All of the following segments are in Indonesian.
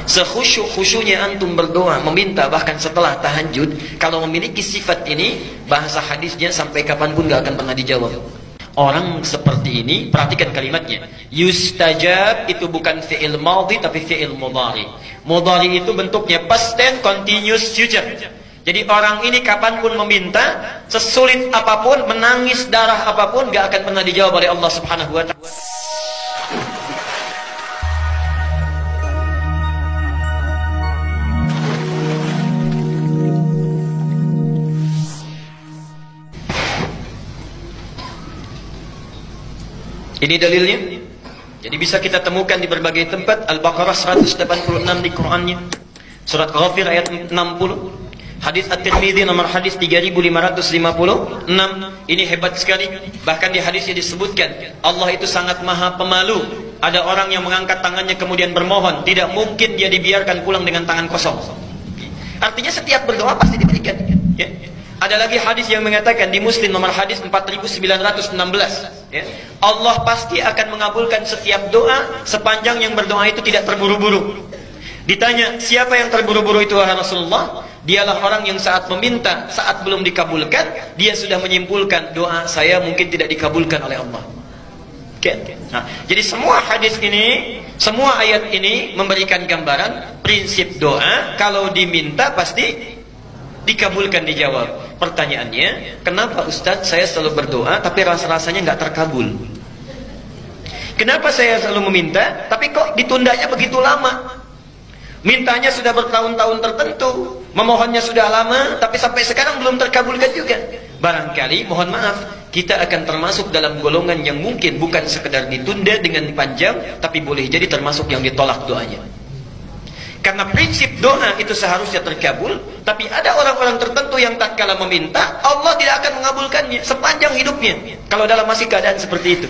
sekhusyuk-khusyuknya antum berdoa, meminta bahkan setelah tahajud, kalau memiliki sifat ini, bahasa hadisnya sampai kapanpun gak akan pernah dijawab. Orang seperti ini, perhatikan kalimatnya, yustajab itu bukan fi'il madhi tapi fi'il mudhari. Mudhari itu bentuknya past tense continuous future. Jadi orang ini kapanpun meminta, sesulit apapun, menangis darah apapun, gak akan pernah dijawab oleh Allah Subhanahu wa ta'ala. Ini dalilnya. Jadi bisa kita temukan di berbagai tempat. Al-Baqarah 186 di Qur'annya, surat Ghafir ayat 60, hadis At-Tirmidzi nomor hadis 3556. Ini hebat sekali. Bahkan di hadisnya disebutkan Allah itu sangat maha pemalu. Ada orang yang mengangkat tangannya kemudian bermohon, tidak mungkin dia dibiarkan pulang dengan tangan kosong. Artinya setiap berdoa pasti diberikan, ya. Ada lagi hadis yang mengatakan di Muslim nomor hadis 4916, ya, Allah pasti akan mengabulkan setiap doa sepanjang yang berdoa itu tidak terburu-buru. Ditanya, siapa yang terburu-buru itu wahai Rasulullah? Dialah orang yang saat meminta, saat belum dikabulkan, dia sudah menyimpulkan doa saya mungkin tidak dikabulkan oleh Allah. Okay. Nah, jadi semua hadis ini, semua ayat ini memberikan gambaran prinsip doa kalau diminta pasti dikabulkan, dijawab. Pertanyaannya, kenapa Ustadz saya selalu berdoa tapi rasa-rasanya nggak terkabul? Kenapa saya selalu meminta tapi kok ditundanya begitu lama? Mintanya sudah bertahun-tahun tertentu, memohonnya sudah lama tapi sampai sekarang belum terkabulkan juga. Barangkali, mohon maaf, kita akan termasuk dalam golongan yang mungkin bukan sekedar ditunda dengan panjang, tapi boleh jadi termasuk yang ditolak doanya. Karena prinsip doa itu seharusnya terkabul, tapi ada orang-orang tertentu yang tatkala meminta, Allah tidak akan mengabulkannya sepanjang hidupnya kalau dalam masih keadaan seperti itu.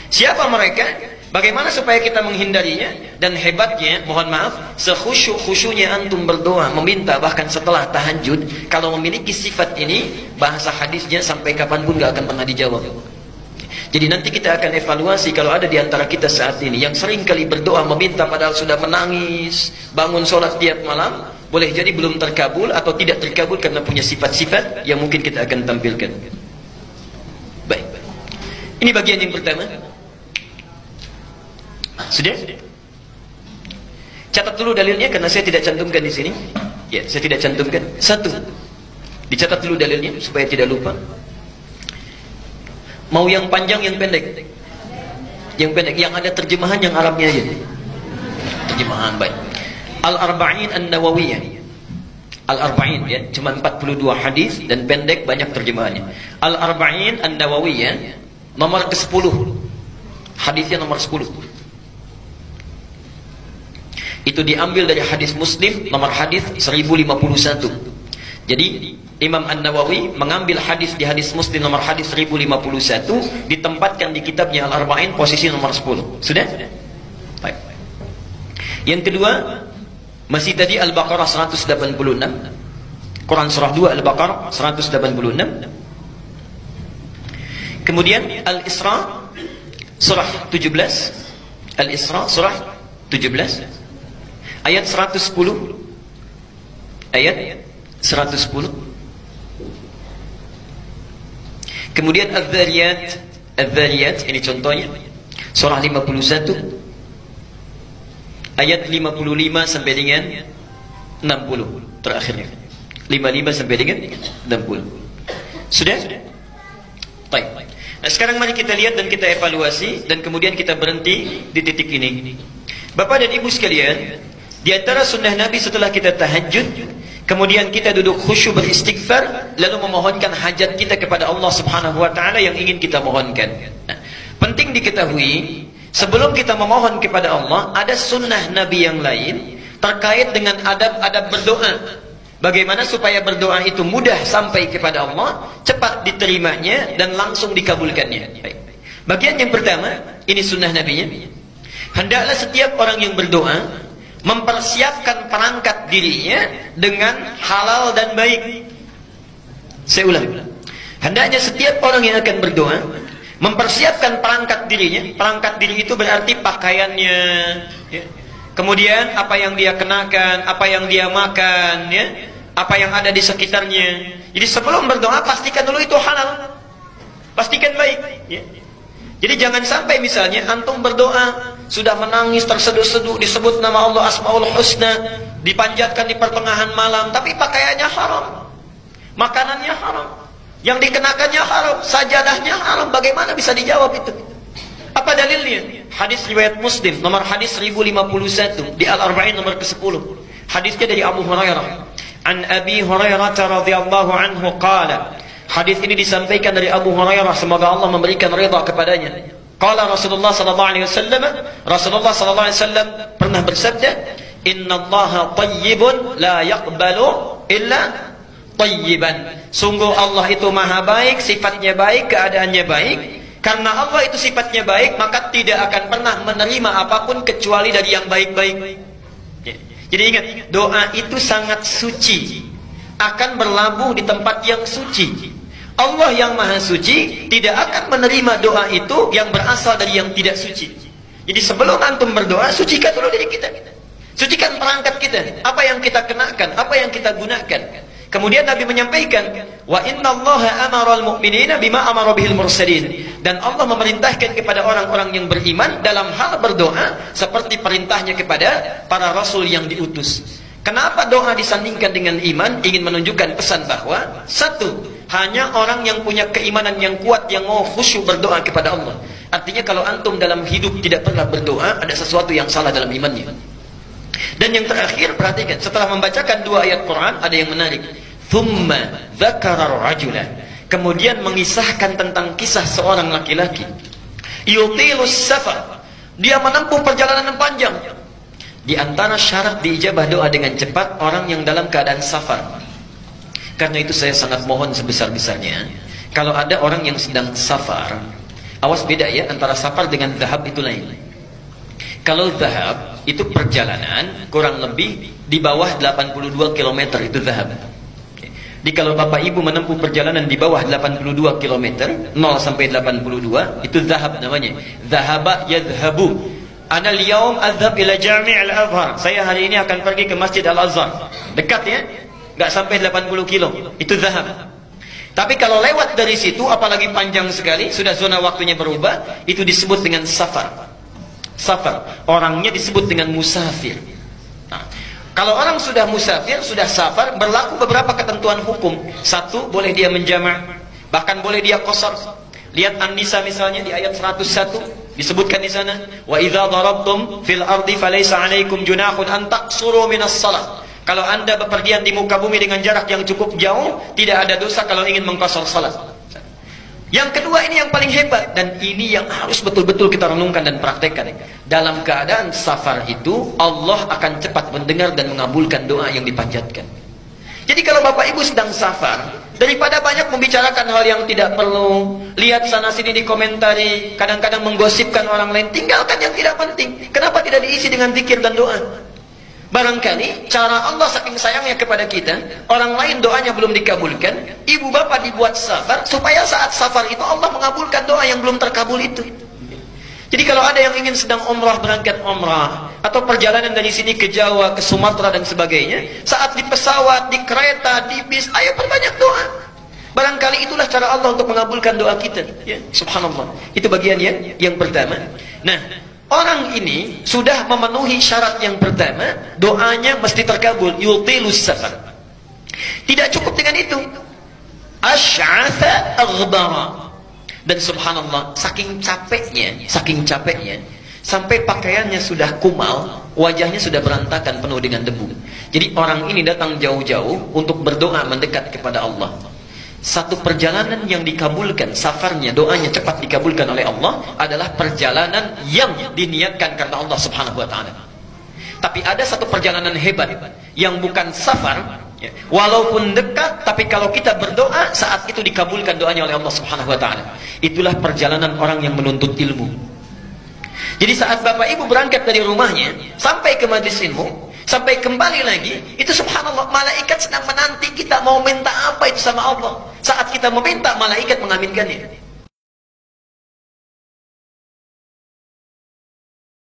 Siapa mereka? Bagaimana supaya kita menghindarinya? Dan hebatnya, mohon maaf, sekhusyuk-khusyuknya antum berdoa, meminta bahkan setelah tahajud, kalau memiliki sifat ini, bahasa hadisnya sampai kapanpun gak akan pernah dijawab. Jadi nanti kita akan evaluasi kalau ada di antara kita saat ini yang sering kali berdoa meminta padahal sudah menangis, bangun sholat tiap malam, boleh jadi belum terkabul atau tidak terkabul karena punya sifat-sifat yang mungkin kita akan tampilkan. Baik. Ini bagian yang pertama. Sudah? Catat dulu dalilnya karena saya tidak cantumkan di sini. Ya, saya tidak cantumkan. Satu. Dicatat dulu dalilnya supaya tidak lupa. Mau yang panjang, yang pendek? Yang pendek, yang ada terjemahan yang Arabnya aja. Terjemahan, baik. Al-Arba'in An-Nawawiyah. Al-Arba'in, ya, cuma 42 hadis dan pendek, banyak terjemahannya. Al-Arba'in An-Nawawiyah nomor ke-10. Hadisnya nomor 10. Itu diambil dari hadis Muslim nomor hadis 1051. Jadi Imam An-Nawawi mengambil hadis di hadis Muslim nomor hadis 1051, ditempatkan di kitabnya Al-Arba'in posisi nomor 10. Sudah? Baik. Yang kedua, masih tadi Al-Baqarah 186. Quran surah 2 Al-Baqarah 186. Kemudian Al-Isra surah 17. Al-Isra surah 17 ayat 110. Ayat 110. Kemudian Adz-Dzariyat, ini contohnya, surah 51 ayat 55 sampai dengan 60 terakhirnya. 55 sampai dengan 60. Sudah? Baik. Nah, sekarang mari kita lihat dan kita evaluasi dan kemudian kita berhenti di titik ini. Bapak dan Ibu sekalian, di antara sunnah Nabi setelah kita tahajud, kemudian kita duduk khusyuk beristighfar, lalu memohonkan hajat kita kepada Allah Subhanahu wa ta'ala yang ingin kita mohonkan. Nah, penting diketahui, sebelum kita memohon kepada Allah, ada sunnah Nabi yang lain terkait dengan adab-adab berdoa. Bagaimana supaya berdoa itu mudah sampai kepada Allah, cepat diterimanya, dan langsung dikabulkannya. Baik. Bagian yang pertama, ini sunnah Nabi-nya. Hendaklah setiap orang yang berdoa mempersiapkan perangkat dirinya dengan halal dan baik. Saya ulang. Hendaknya setiap orang yang akan berdoa mempersiapkan perangkat dirinya. Perangkat diri itu berarti pakaiannya, ya, kemudian apa yang dia kenakan, apa yang dia makan, ya, apa yang ada di sekitarnya. Jadi sebelum berdoa pastikan dulu itu halal, pastikan baik, ya. Jadi jangan sampai misalnya antum berdoa sudah menangis terseduh-seduh, disebut nama Allah Asmaul Husna, dipanjatkan di pertengahan malam, tapi pakaiannya haram, makanannya haram, yang dikenakannya haram, sajadahnya haram. Bagaimana bisa dijawab itu? Apa dalilnya? Hadis riwayat Muslim nomor hadis 1051 di Al-Arba'in nomor ke-10. Hadisnya dari Abu Hurairah. An Abi Hurairah radhiyallahu anhu qala. Hadis ini disampaikan dari Abu Hurairah, semoga Allah memberikan ridha kepadanya. Qala Rasulullah sallallahu alaihi wasallam, Rasulullah sallallahu alaihi wasallam pernah bersabda, "Innallaha thayyibun la yaqbalu illa thayyiban." Sungguh Allah itu maha baik, sifatnya baik, keadaannya baik. Karena Allah itu sifatnya baik, maka tidak akan pernah menerima apapun kecuali dari yang baik-baik. Jadi ingat, doa itu sangat suci, akan berlabuh di tempat yang suci. Allah yang maha suci tidak akan menerima doa itu yang berasal dari yang tidak suci. Jadi sebelum antum berdoa, sucikan dulu diri kita. Sucikan perangkat kita, apa yang kita kenakan, apa yang kita gunakan. Kemudian Nabi menyampaikan, wa innallaha amaral mu'minina bima amara bihil mursalin. Dan Allah memerintahkan kepada orang-orang yang beriman dalam hal berdoa seperti perintahnya kepada para rasul yang diutus. Kenapa doa disandingkan dengan iman? Ingin menunjukkan pesan bahwa satu, hanya orang yang punya keimanan yang kuat yang mau khusyuk berdoa kepada Allah. Artinya kalau antum dalam hidup tidak pernah berdoa, ada sesuatu yang salah dalam imannya. Dan yang terakhir, perhatikan, setelah membacakan dua ayat Quran, ada yang menarik. Thumma dzakara rajula. Kemudian mengisahkan tentang kisah seorang laki-laki. Yutilus safar. Dia menempuh perjalanan yang panjang. Di antara syarat diijabah doa dengan cepat orang yang dalam keadaan safar. Karena itu saya sangat mohon sebesar-besarnya, kalau ada orang yang sedang safar, awas beda ya antara safar dengan dhahab, itu lain. Kalau dhahab itu perjalanan kurang lebih di bawah 82 km, itu dhahab. Jadi kalau Bapak Ibu menempuh perjalanan di bawah 82 km, 0 sampai 82, itu dhahab namanya. Dhahaba yadhabu. Ana al-yawm adhhab ila Jami' al-Azhar. Saya hari ini akan pergi ke Masjid Al-Azhar. Dekat ya? Enggak sampai 80 kilo. Itu dhahab. Tapi kalau lewat dari situ, apalagi panjang sekali, sudah zona waktunya berubah, itu disebut dengan safar. Safar. Orangnya disebut dengan musafir. Nah, kalau orang sudah musafir, sudah safar, berlaku beberapa ketentuan hukum. Satu, boleh dia menjamak, bahkan boleh dia qasar. Lihat An-Nisa misalnya di ayat 101, disebutkan di sana, wa idza darabtum fil ardi falaysa 'alaikum junahun an taqsuru minas shalah. Kalau Anda bepergian di muka bumi dengan jarak yang cukup jauh, tidak ada dosa kalau ingin mengqasar salat. Yang kedua, ini yang paling hebat, dan ini yang harus betul-betul kita renungkan dan praktekkan. Dalam keadaan safar itu, Allah akan cepat mendengar dan mengabulkan doa yang dipanjatkan. Jadi kalau Bapak Ibu sedang safar, daripada banyak membicarakan hal yang tidak perlu, lihat sana sini dikomentari, kadang-kadang menggosipkan orang lain, tinggalkan yang tidak penting. Kenapa tidak diisi dengan zikir dan doa? Barangkali cara Allah saking sayangnya kepada kita, orang lain doanya belum dikabulkan, ibu bapak dibuat safar, supaya saat safar itu Allah mengabulkan doa yang belum terkabul itu. Jadi kalau ada yang ingin sedang umrah, berangkat umrah, atau perjalanan dari sini ke Jawa, ke Sumatera dan sebagainya, saat di pesawat, di kereta, di bis, ayo perbanyak doa. Barangkali itulah cara Allah untuk mengabulkan doa kita, ya, subhanallah. Itu bagiannya yang pertama. Nah, orang ini sudah memenuhi syarat yang pertama, doanya mesti terkabul. Yutilus safar. Tidak cukup dengan itu, asy'atha aghbara. Dan subhanallah, saking capeknya, sampai pakaiannya sudah kumal, wajahnya sudah berantakan penuh dengan debu. Jadi orang ini datang jauh-jauh untuk berdoa mendekat kepada Allah. Satu perjalanan yang dikabulkan, safarnya, doanya cepat dikabulkan oleh Allah, adalah perjalanan yang diniatkan karena Allah subhanahu wa ta'ala. Tapi ada satu perjalanan hebat yang bukan safar, ya, walaupun dekat, tapi kalau kita berdoa, saat itu dikabulkan doanya oleh Allah subhanahu wa ta'ala. Itulah perjalanan orang yang menuntut ilmu. Jadi saat Bapak Ibu berangkat dari rumahnya sampai ke majlis ilmu, sampai kembali lagi, itu subhanallah, malaikat sedang menanti kita mau minta apa itu sama Allah. Saat kita meminta, malaikat mengaminkannya.